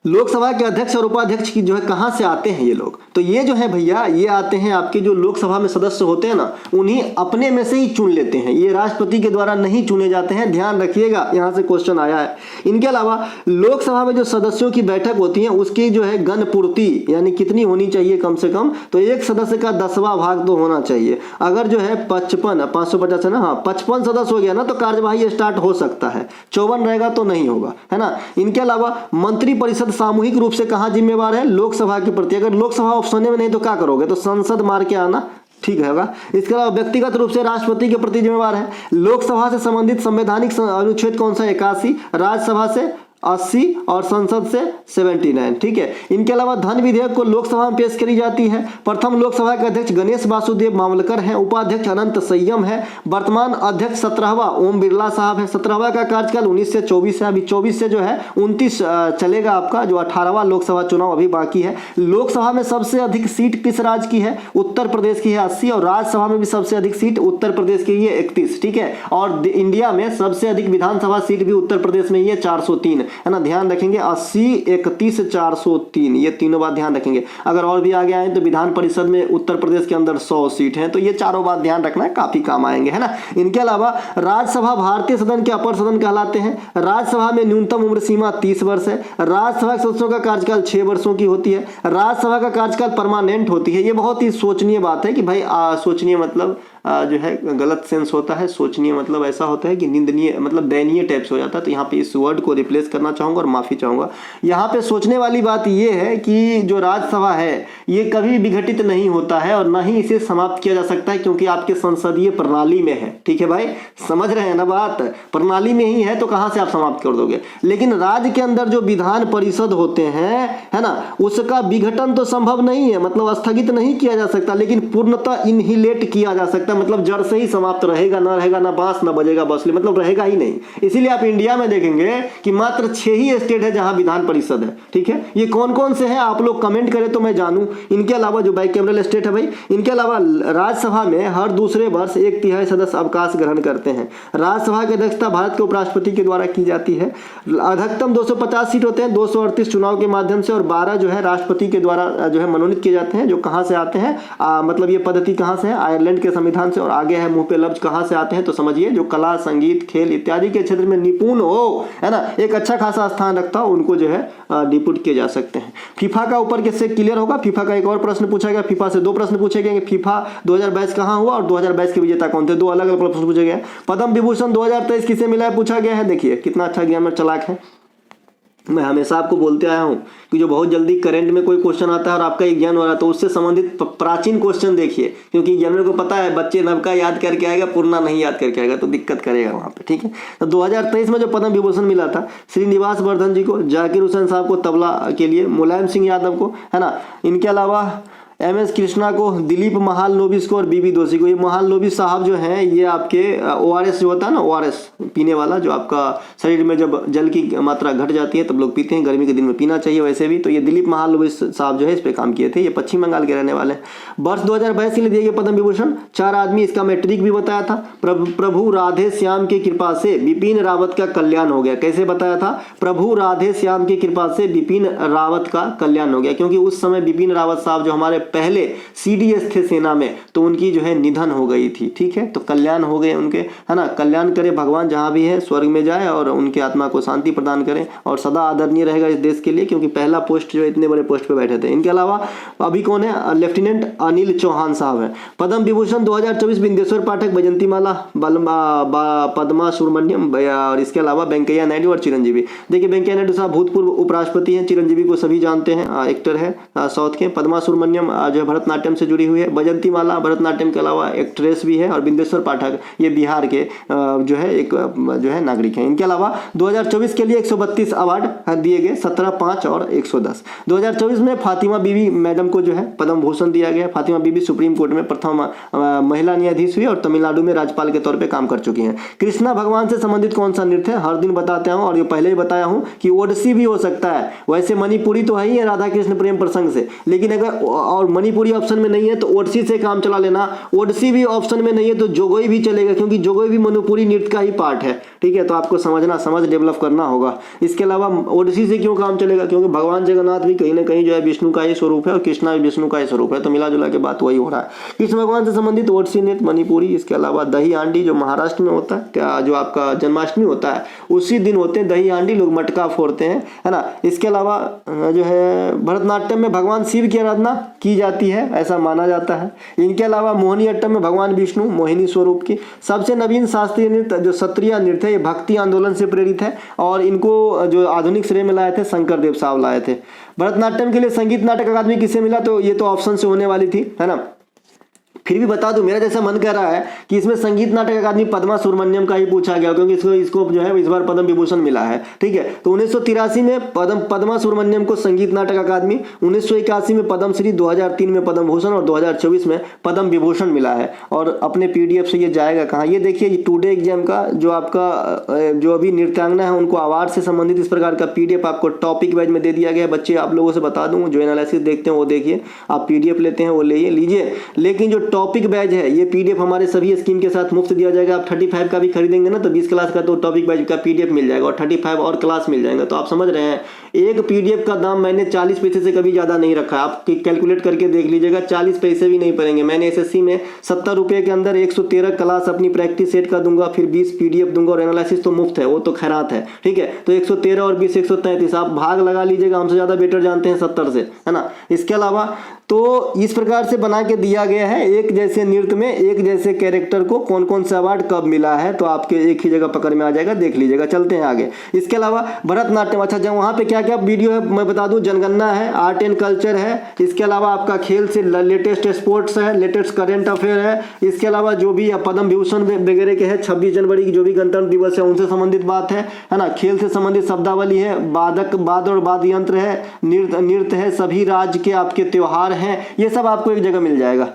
लोकसभा के अध्यक्ष और उपाध्यक्ष की जो है कहां से आते हैं ये लोग, तो ये जो है भैया ये आते हैं आपके जो लोकसभा में सदस्य होते हैं ना, उन्हीं अपने में से ही चुन लेते हैं, ये राष्ट्रपति के द्वारा नहीं चुने जाते हैं, ध्यान रखिएगा, यहां से क्वेश्चन आया है। इनके अलावा लोकसभा में जो सदस्यों की बैठक होती है उसकी जो है गणपूर्ति यानी कितनी होनी चाहिए कम से कम, तो एक सदस्य का 10वां भाग तो होना चाहिए। अगर जो है 550 है ना, हाँ 55 सदस्य हो गया ना तो कार्यवाही स्टार्ट हो सकता है, 54 रहेगा तो नहीं होगा, है ना। इनके अलावा मंत्रिपरिषद सामूहिक रूप से कहां जिम्मेवार है? लोकसभा के प्रति। अगर लोकसभा ऑप्शन में नहीं तो क्या करोगे? तो संसद मार के आना, ठीक है होगा। इसके अलावा व्यक्तिगत रूप से राष्ट्रपति के प्रति जिम्मेवार है। लोकसभा से संबंधित संवैधानिक अनुच्छेद कौन सा? 81, राज्यसभा से 80 और संसद से 79, ठीक है। इनके अलावा धन विधेयक को लोकसभा में पेश करी जाती है। प्रथम लोकसभा के अध्यक्ष गणेश वासुदेव मावलकर हैं। उपाध्यक्ष अनंत संयम है। वर्तमान अध्यक्ष 17वां ओम बिरला साहब है। 17वां का कार्यकाल 19 से 24 है। अभी 24 से जो है 29 चलेगा आपका, जो 18वां लोकसभा चुनाव अभी बाकी है। लोकसभा में सबसे अधिक सीट किस राज्य की है? उत्तर प्रदेश की है 80, और राज्यसभा में भी सबसे अधिक सीट उत्तर प्रदेश की है 31, ठीक है। और इंडिया में सबसे अधिक विधानसभा सीट भी उत्तर प्रदेश में ही है 403, है ना। ध्यान रखेंगे 80, 31, 403, ये तीनों बात ध्यान रखेंगे। अगर और भी आगे आए तो विधान परिषद में उत्तर प्रदेश के अंदर 100 सीट हैं, तो ये चारों बात ध्यान रखना है, काफी काम आएंगे, है ना। इनके अलावा राज्यसभा भारतीय सदन के अपर सदन कहलाते हैं। राज्यसभा में न्यूनतम उम्र सीमा 30 वर्ष है। राज्यसभा के सदस्यों का कार्यकाल 6 वर्षों की होती है। राज्यसभा का कार्यकाल परमानेंट होती है। ये बहुत ही सोचनीय बात है कि भाई सोचनीय मतलब जो है गलत सेंस होता है। सोचनीय मतलब ऐसा होता है कि निंदनीय मतलब दयनीय टाइप से हो जाता है। तो यहाँ पे इस वर्ड को रिप्लेस करना चाहूंगा और माफी चाहूंगा। यहाँ पे सोचने वाली बात ये है कि जो राज्यसभा है ये कभी विघटित नहीं होता है और ना ही इसे समाप्त किया जा सकता है, क्योंकि आपके संसदीय प्रणाली में है, ठीक है भाई, समझ रहे हैं ना बात। प्रणाली में ही है तो कहां से आप समाप्त कर दोगे। लेकिन राज्य के अंदर जो विधान परिषद होते हैं, है ना, उसका विघटन तो संभव नहीं है, मतलब स्थगित नहीं किया जा सकता, लेकिन पूर्णतः इनहिलेट किया जा सकता है, मतलब जड़ से ही समाप्त रहेगा, ना रहेगा ना बांस ना बजेगा बसली, मतलब रहेगा ही नहीं। इसीलिए आप इंडिया में देखेंगे कि मात्र 6 ही स्टेट है जहां विधान परिषद है, ठीक है। ये कौन कौन से हैं आप लोग कमेंट करें तो मैं जानूं। इनके अलावा जो बाइकैमरल स्टेट है भाई, इनके अलावा राज्यसभा में हर दूसरे वर्ष 1/3 सदस्य अवकाश ग्रहण करते हैं। राज्यसभा की अध्यक्षता भारत के उपराष्ट्रपति के द्वारा की जाती है। अधिकतम 250 सीट होते हैं 238 चुनाव के माध्यम से, और 12 जो है राष्ट्रपति के द्वारा जो है मनोनीत किए जाते हैं। जो कहां से आते हैं मतलब ये पद्धति कहां से है? आयरलैंड के संविधान से। और आगे है मुंह पे लफ्ज कहां से आते हैं तो समझिए, जो कला संगीत खेल इत्यादि के क्षेत्र में निपुण हो, है ना, एक अच्छा खासा स्थान रखता हो, उनको जो है डिप्यूट किए जा सकते हैं। फीफा का ऊपर किससे क्लियर होगा? फीफा का एक और प्रश्न पूछा गया, फीफा से 2 प्रश्न पूछे गए। फीफा 2022 कहां हुआ और 2022 के विजेता कौन थे? 2 अलग अलग प्रश्न पूछे गए। पद्म विभूषण 2023 किसे मिला है पूछा गया है। देखिए कितना अच्छा ज्ञान में चालाक है। मैं हमेशा आपको बोलते आया हूं कि जो बहुत जल्दी करंट में कोई क्वेश्चन आता है और आपका एग्जाम हो रहा है तो उससे संबंधित प्राचीन क्वेश्चन देखिए, क्योंकि एग्जामिनर को पता है बच्चे नवका याद करके आएगा, पुराना नहीं याद करके आएगा, तो दिक्कत करेगा वहां पे, ठीक है। तो 2023 में जो पद्म विभूषण मिला था श्रीनिवास वर्धन जी को, जाकिर हुसैन साहब को तबला के लिए, मुलायम सिंह यादव को, है ना, इनके अलावा MS कृष्णा को, दिलीप महालनोबिस को और BB दोषी को। ये महालनोबिस साहब जो हैं ये आपके ORS जो होता है ना, ORS पीने वाला, जो आपका शरीर में जब जल की मात्रा घट जाती है तब लोग पीते हैं, गर्मी के दिन में पीना चाहिए वैसे भी। तो ये दिलीप महालनोबिस साहब जो है इस पे काम किए थे। ये पश्चिम बंगाल के रहने वाले हैं। वर्ष 2022 के लिए दिए गए पद्म विभूषण 4 आदमी। इसका मैट्रिक भी बताया था। प्रभु राधे श्याम की कृपा से बिपिन रावत का कल्याण हो गया। कैसे बताया था? प्रभु राधे श्याम की कृपा से बिपिन रावत का कल्याण हो गया, क्योंकि उस समय बिपिन रावत साहब जो हमारे पहले CDS थे सेना में, तो उनकी जो है निधन हो गई थी, ठीक है। तो कल्याण हो गए उनके, है ना। कल्याण करे भगवान, जहां भी है स्वर्ग में जाए और उनके आत्मा को शांति प्रदान करें, और सदा आदरणीय रहेगा इस देश के लिए, क्योंकि पहला पोस्ट जो इतने बड़े पोस्ट पे बैठे थे। इनके अलावा अभी कौन है? लेफ्टिनेंट अनिल चौहान साहब है। पद्म विभूषण 2024 बिंदेश्वर पाठक, बैजंती माला, पद्मा सुब्रमण्यम, और इसके अलावा वेंकैया नायडू और चिरंजीवी। देखिए वेंकैया नायडू साहब भूतपूर्व उपराष्ट्रपति हैं, चिरंजीवी को सभी जानते हैं, एक्टर है साउथ के। पद्मा सुब्रमण्यम जो भरतनाट्यम से जुड़ी हुई है। बैजंती माला भरतनाट्यम के अलावा एक्ट्रेस भी है। और बिंदेश्वर पाठक ये बिहार के जो है एक जो है नागरिक हैं। इनके अलावा 2024 के लिए 132 अवार्ड दिए गए, 17, 5 और 110। 2024 में फातिमा बीबी मैडम को जो है पद्म भूषण दिया गया। फातिमा बीबी सुप्रीम कोर्ट में प्रथम महिला न्यायाधीश हुई और तमिलनाडु में राज्यपाल के तौर पर काम कर चुकी हैं। कृष्णा भगवान से संबंधित कौन सा नृत्य है? हर दिन बताते हूँ, और ये पहले ही बताया हूँ कि ओडिसी भी हो सकता है। वैसे मणिपुरी तो है ही है राधा कृष्ण प्रेम प्रसंग से, लेकिन अगर और मणिपुरी ऑप्शन में नहीं है तो ओडिसी से काम चला लेना। ओडिसी भी ऑप्शन में नहीं है तो जोगोई भी चलेगा, क्योंकि जोगोई भी मणिपुरी नृत्य का ही पार्ट है, ठीक है। तो आपको समझ डेवलप करना होगा। इसके अलावा ओडिसी से क्यों काम चलेगा? क्योंकि भगवान जगन्नाथ भी कहीं ना कहीं जो है विष्णु का ही स्वरूप है और कृष्णा भी विष्णु का ही स्वरूप है, तो मिला जुला के बात वही हो रहा है। कृष्ण भगवान से संबंधित ओडिसी नृत्य, मणिपुरी। इसके अलावा दही हांडी जो महाराष्ट्र में होता है, क्या जो आपका जन्माष्टमी होता है उसी दिन होते हैं दही हांडी, लोग मटका फोड़ते हैं, है ना। इसके अलावा जो है भरतनाट्यम में भगवान शिव की आराधना की जाती है, ऐसा माना जाता है। इनके अलावा मोहिनी अट्टम में भगवान विष्णु मोहिनी स्वरूप की। सबसे नवीन शास्त्रीय नृत्य जो सत्रिया नृत्य है, ये भक्ति आंदोलन से प्रेरित है, और इनको जो आधुनिक श्रेय में लाए थे शंकर देव साहब लाए थे। भरतनाट्यम के लिए संगीत नाटक अकादमी किसे मिला? तो ये तो ऑप्शन से होने वाली थी, है ना। फिर भी बता दूं, मेरा जैसा मन कर रहा है कि इसमें संगीत नाटक अकादमी पद्मा सुब्रमण्यम का ही पूछा गया, क्योंकि इसको जो है इस बार पद्म विभूषण मिला है। ठीक है, तो 1983 में पद्मा सुब्रमण्यम को संगीत नाटक अकादमी, 1981 में पद्मश्री, 2003 में पद्म भूषण और 2024 में पद्म विभूषण मिला है। और अपने पीडीएफ से ये जाएगा कहाँ, ये देखिए टुडे एग्जाम का जो आपका जो अभी नृत्यांगना है उनको अवार्ड से संबंधित इस प्रकार का पीडीएफ आपको टॉपिक वाइज में दे दिया गया है। बच्चे आप लोगों से बता दूं, जो एनालिसिस देखते हैं वो देखिए, आप पीडीएफ लेते हैं वो लीजिए, लेकिन जो टॉपिक बैच है ये पीडीएफ हमारे सभी स्कीम के साथ मुफ्त दिया जाएगा। आप 35 का भी खरीदेंगे ना तो 20 क्लास का तो टॉपिक बैच का पीडीएफ मिल जाएगा और 35 और क्लास मिल जाएगा। तो आप समझ रहे हैं, एक पीडीएफ का दाम मैंने 40 पैसे से कभी ज्यादा नहीं रखा है। आप कैलकुलेट करके देख लीजिएगा, 40 पैसे भी नहीं पड़ेंगे। मैंने एसएससी में 70 रुपए के अंदर 113 क्लास अपनी प्रैक्टिस सेट का दूंगा, फिर 20 पीडीएफ दूंगा और एनालिसिस तो मुफ्त है, वो तो खैरात है। ठीक है, तो 113 और 20 133, आप भाग लगा लीजिएगा, हमसे ज्यादा बेटर जानते हैं 70 से, है ना। इसके अलावा तो इस प्रकार से बना के दिया गया है, एक जैसे नृत्य में एक जैसे कैरेक्टर को कौन कौन सा अवार्ड कब मिला है, तो आपके एक ही जगह पकड़ में आ जाएगा, देख लीजिएगा। चलते हैं आगे। इसके अलावा भरतनाट्यम, अच्छा जब वहाँ पे क्या क्या वीडियो है मैं बता दूं, जनगणना है, आर्ट एंड कल्चर है, इसके अलावा आपका खेल से लेटेस्ट स्पोर्ट्स है, लेटेस्ट करंट अफेयर है, इसके अलावा जो भी पद्म विभूषण वगैरह के है, 26 जनवरी की जो भी गणतंत्र दिवस है उनसे संबंधित बात है ना, खेल से संबंधित शब्दावली है, वाद और वाद्य यंत्र है, नृत्य है, सभी राज्य के आपके त्योहार हैं, ये सब आपको एक जगह मिल जाएगा।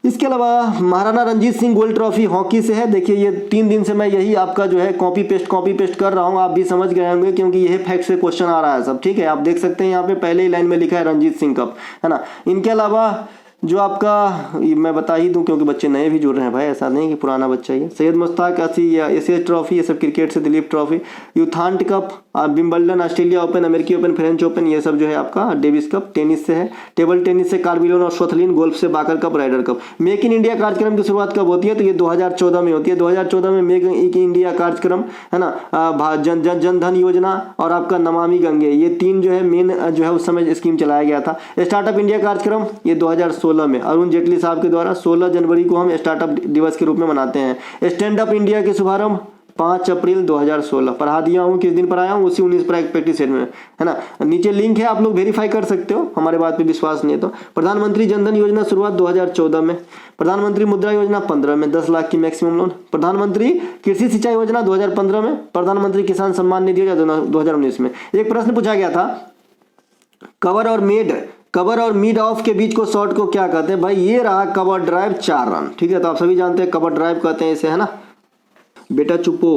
इसके अलावा Maharana Ranjit Singh gold trophy hockey से है। देखिए ये 3 दिन से मैं यही आपका जो है कॉपी पेस्ट कर रहा हूँ, आप भी समझ गए होंगे क्योंकि यह फैक्ट से क्वेश्चन आ रहा है सब। ठीक है, आप देख सकते हैं यहाँ पे पहले ही लाइन में लिखा है रंजीत सिंह कप, है ना। इनके अलावा जो आपका मैं बता ही दूं क्योंकि बच्चे नए भी जुड़ रहे हैं भाई, ऐसा नहीं कि पुराना बच्चा ही है। सैयद मुश्ताक असी या एशिया ट्रॉफी, ये सब क्रिकेट से, Dilip trophy, U Thant cup, Wimbledon, Australia open, अमेरिकी ओपन, फ्रेंच ओपन, ये सब जो है आपका डेविस कप। टेनिस से है, टेबल टेनिस से कार्बिलोन और सोथलिन, गोल्फ से बाकर cup, Ryder cup. Make in India कार्यक्रम की शुरुआत कब होती है, तो ये 2014 में होती है। 2014 में मेक इन इंडिया कार्यक्रम, है ना, जन धन योजना और आपका नमामि गंगे, ये 3 जो है मेन जो है उस समय स्कीम चलाया गया था। स्टार्टअप इंडिया कार्यक्रम ये 2016 में अरुण जेटली साहब के द्वारा, 16 जनवरी को हम स्टार्टअप दिवस के रूप में मनाते हैं। स्टैंड अप इंडिया के शुभारंभ 5 अप्रैल 2016, पढ़ा दिया हूँ, किस दिन पढ़ाया हूँ, उसी 19 प्रैक्टिस सेट में, है ना। नीचे लिंक है, आप लोग वेरीफाई कर सकते हो, हमारे बात पे विश्वास नहीं है तो। प्रधानमंत्री जनधन योजना शुरुआत 2014 में, प्रधानमंत्री मुद्रा योजना 15 में, 10 लाख की मैक्सिमम लोन, प्रधानमंत्री कृषि सिंचाई योजना 2015 में, प्रधानमंत्री किसान सम्मान निधि योजना 2019 में। एक प्रश्न पूछा गया था, कवर और मिड ऑफ के बीच को शॉर्ट को क्या कहते हैं, भाई ये रहा कवर ड्राइव 4 रन। ठीक है, तो आप सभी जानते हैं कवर ड्राइव कहते हैं इसे, है ना। बेटा चुपो,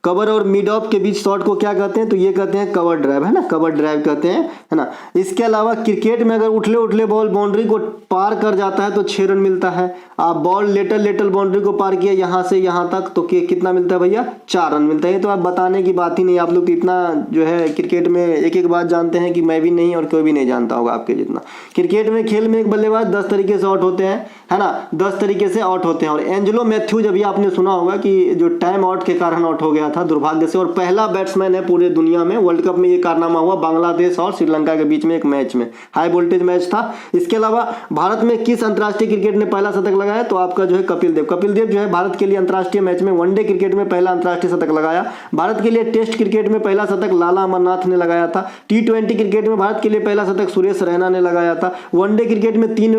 कवर और मिड ऑफ के बीच शॉट को क्या कहते हैं, तो ये कहते हैं कवर ड्राइव, है ना, कवर ड्राइव कहते हैं, है ना। इसके अलावा क्रिकेट में अगर उठले बॉल बाउंड्री को पार कर जाता है तो 6 रन मिलता है। आप बॉल लेटल बाउंड्री को पार किया यहाँ से यहाँ तक तो कितना मिलता है भैया, 4 रन मिलता है। तो आप बताने की बात ही नहीं, आप लोग तो इतना जो है क्रिकेट में एक बात जानते हैं कि मैं भी नहीं और कोई भी नहीं जानता होगा आपके जितना। क्रिकेट में खेल में एक बल्लेबाज 10 तरीके से आउट होते हैं, है ना, 10 तरीके से आउट होते हैं। और एंजेलो मैथ्यूज अभी आपने सुना होगा कि जो टाइम आउट के कारण आउट हो गया था दुर्भाग्य से, और पहला बैट्समैन है पूरे दुनिया में। वर्ल्ड कप में ये कारनामा हुआ बांग्लादेश और श्रीलंका के बीच में एक मैच में, हाई वोल्टेज मैच था। इसके अलावा भारत में किस अंतर्राष्ट्रीय क्रिकेट ने पहला शतक लगाया, तो आपका जो है कपिल देव जो है भारत के लिए अंतर्राष्ट्रीय मैच में वनडे क्रिकेट में पहला अंतर्राष्ट्रीय शतक लगाया। भारत के लिए टेस्ट क्रिकेट में पहला शतक लाला अमरनाथ ने लगाया था। T20 क्रिकेट में भारत के लिए पहला शतक सुरेश रैना ने लगाया था। वनडे क्रिकेट में 3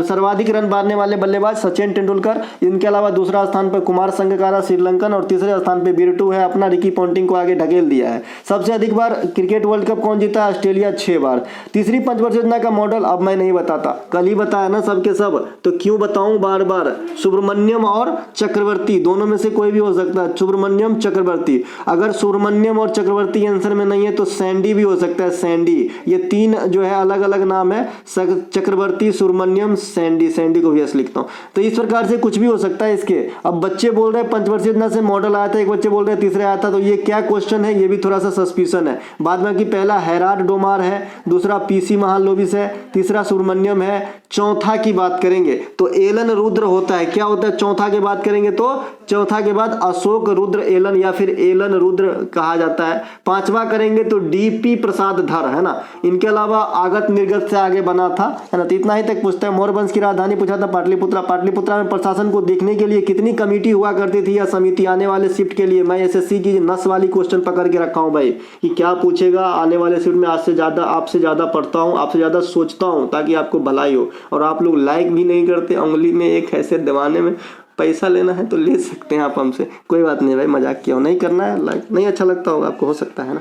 सर्वाधिक रन मारने वाले बल्लेबाज सचिन तेंदुलकर, इनके अलावा दूसरा स्थान पर कुमार संगकारा श्रीलंकन, और तीसरे स्थान पर बिरटू है अपना, रिकी पॉन्टिंग को आगे ढकेल दिया है। सबसे अधिक बार क्रिकेट वर्ल्ड कप कौन जीता, ऑस्ट्रेलिया 6 बार। तीसरी पंचवर्षीय योजना का मॉडल अब मैं नहीं बताता, कल ही बताया ना सबके सब, तो क्यों बताऊं बार बार। सुब्रमण्यम और चक्रवर्ती दोनों में से कोई भी हो सकता है, सुब्रमण्यम चक्रवर्ती। अगर सुब्रमण्यम और चक्रवर्ती आंसर में नहीं है तो सैंडी भी हो सकता है, सैंडी। ये 3 जो है अलग अलग नाम है, चक्रवर्ती, सुब्रमण्यम, सैंडी को भी ऐसे लिखता हूं। तो इस प्रकार से कुछ भी हो सकता है इसके। अब बच्चे बोल रहे हैं पंचवर्षीय योजना से मॉडल आया था, एक बच्चे बोल रहे हैं तीसरे आया था, तो ये क्या क्वेश्चन है, ये भी थोड़ा सा सस्पिशन है। बाद में कि पहला हैराड डोमार है, दूसरा पीसी महालोबिस है, तीसरा सुब्रमण्यम है, चौथा की बात करेंगे तो एलन रुद्र होता है। क्या होता है चौथा की बात करेंगे तो, चौथा के बाद अशोक रुद्र एलन या फिर एलन रुद्र कहा जाता है। 5वां करेंगे तो डीपी प्रसाद धर, है ना। इनके अलावा आगत निर्गत से आगे बना था, है ना। तो इतना ही तक पूछता है। मौर्यवंश की राजधानी पूछा था पाटलिपुत्रा। पाटलिपुत्रा में प्रशासन को देखने के लिए कितनी कमेटी हुआ करती थी या समिति, आने वाले शिफ्ट के लिए। मैं एसएससी की नस वाली क्वेश्चन पकड़ के रखा हूँ भाई कि क्या पूछेगा आने वाले शिफ्ट में। आज से ज़्यादा आपसे ज़्यादा पढ़ता हूँ, आपसे ज़्यादा सोचता हूँ ताकि आपको भलाई हो। और आप लोग लाइक भी नहीं करते। उंगली में एक ऐसे दबाने में पैसा लेना है तो ले सकते हैं आप हमसे, कोई बात नहीं भाई, मजाक किया हो। नहीं करना है लाइक, नहीं अच्छा लगता होगा आपको, हो सकता है ना।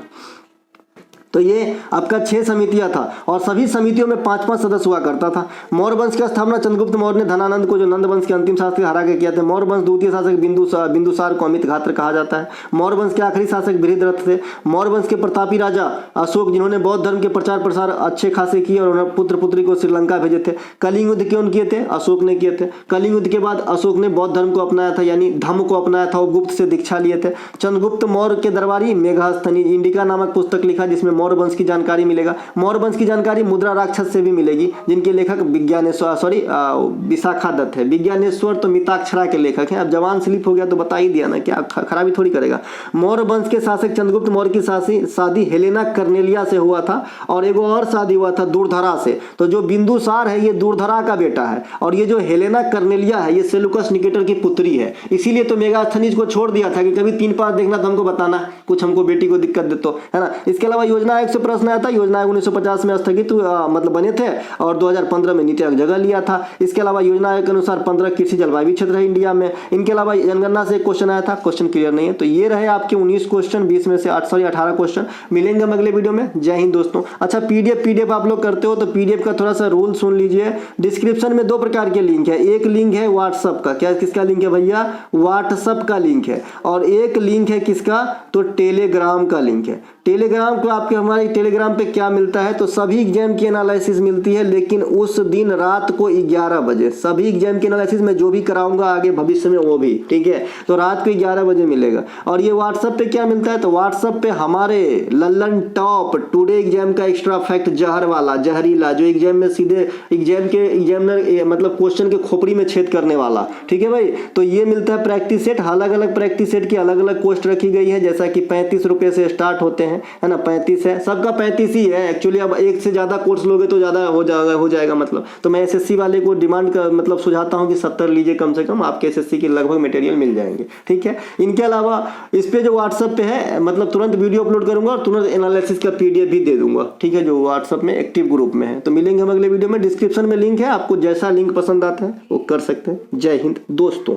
तो ये आपका 6 समितियां था और सभी समितियों में 5-5 सदस्य हुआ करता था। मौर्य वंश की स्थापना चंद्रगुप्त मौर्य ने धनानंद को, जो नंद वंश के अंतिम शासक हरा के किया था। मौर्य वंश द्वितीय शासक बिंदुसार को अमित घात्र कहा जाता है। मौर्य वंश के आखिरी शासक बृहद्रथ थे। मौर्य वंश के प्रतापी राजा अशोक, जिन्होंने बौद्ध धर्म के प्रचार प्रसार अच्छे खासे किए और उन्होंने पुत्र पुत्री को श्रीलंका भेजे थे। कलिंग युद्ध क्यों किए थे? अशोक ने किए थे। कलिंग युद्ध के बाद अशोक ने बौद्ध धर्म को अपनाया था, यानी धम्म को अपनाया था, वो गुप्त से दीक्षा लिए थे। चंद्रगुप्त मौर्य के दरबारी मेघास्थनी इंडिका नामक पुस्तक लिखा जिसमें मौर्य वंश की जानकारी मिलेगा। मौर्य वंश की जानकारी मुद्रा राक्षस से भी मिलेगी, जिनके लेखक विशाखा दत्त है। विज्ञानेश्वर तो मिताक्षरा के लेखक हैं। अब जवान स्लिप हो गया तो बता ही दिया ना, क्या खराबी थोड़ी करेगा। मौर्य वंश के शासक चंद्रगुप्त मौर्य की शादी हेलेना कर्नेलिया से हुआ था और एगो और शादी हुआ था दूरधरा से। तो जो बिंदुसार है ये दूरधरा का बेटा है और ये जो हेलेना कर्नेलिया है ये सेलुकस निकेटर की पुत्री है। इसीलिए तो मेगास्थनीज को छोड़ दिया था कि कभी 3-5 देखना तो हमको बताना, कुछ हमको बेटी को दिक्कत दे तो, है ना। इसके अलावा योजना आयोग से प्रश्न आया था। योजना आयोग 1950 में स्थगित मतलब बने थे और 2015 में नीति आयोग जगह लिया था। इसके अलावा योजना आयोग के अनुसार 15 कृषि जलवायु क्षेत्र है इंडिया में। इनके अलावा जनगणना से एक क्वेश्चन आया था, क्वेश्चन क्लियर नहीं है। तो ये रहे आपके 19 क्वेश्चन, 20 में से 18 क्वेश्चन। मिलेंगे हम अगले वीडियो में। जय हिंद दोस्तों। अच्छा, पीडीएफ आप लोग करते हो तो पीडीएफ का थोड़ा सा रूल सुन लीजिए। डिस्क्रिप्शन में 2 प्रकार के लिंक है। एक लिंक है व्हाट्सएप का, क्या किसका लिंक है भैया? व्हाट्सएप का लिंक है। और एक लिंक है किसका? तो टेलीग्राम का लिंक है। टेलीग्राम को आपके हमारे टेलीग्राम पे क्या मिलता है? तो सभी एग्जाम की एनालिसिस मिलती है, लेकिन उस दिन रात को 11 बजे सभी एग्जाम की एनालिसिस में जो भी कराऊंगा आगे भविष्य में वो भी, ठीक है। तो रात को 11 बजे मिलेगा। और ये व्हाट्सएप पे क्या मिलता है? तो व्हाट्सएप पे हमारे लल्लन टॉप टुडे एग्जाम का एक्स्ट्रा फैक्ट जहर वाला, जहरीला, जो एग्जाम में सीधे एग्जामिनर मतलब क्वेश्चन के खोपड़ी में छेद करने वाला, ठीक है भाई। तो ये मिलता है प्रैक्टिस सेट। अलग अलग प्रैक्टिस सेट की अलग अलग कॉस्ट रखी गई है, जैसा कि 35 रुपए से स्टार्ट होते हैं, है ना। 35 है, सबका 35 ही है एक्चुअली। अब एक से ज्यादा कोर्स लोगे तो ज्यादा हो जाएगा मतलब। तो मैं एसएससी वाले को डिमांड का मतलब सुझाता हूं कि 70 लीजिए कम से कम, आपके एसएससी के लगभग मटेरियल मिल जाएंगे, ठीक है। इनके अलावा इस पे जो व्हाट्सएप पे है मतलब तुरंत वीडियो अपलोड करूंगा और तुरंत एनालिसिस का पीडीएफ भी दे दूंगा, ठीक है, जो व्हाट्सएप में एक्टिव ग्रुप में है। तो मिलेंगे हम अगले वीडियो में। डिस्क्रिप्शन में लिंक है, आपको जैसा लिंक पसंद आता है वो कर सकते हैं। जय हिंद दोस्तों।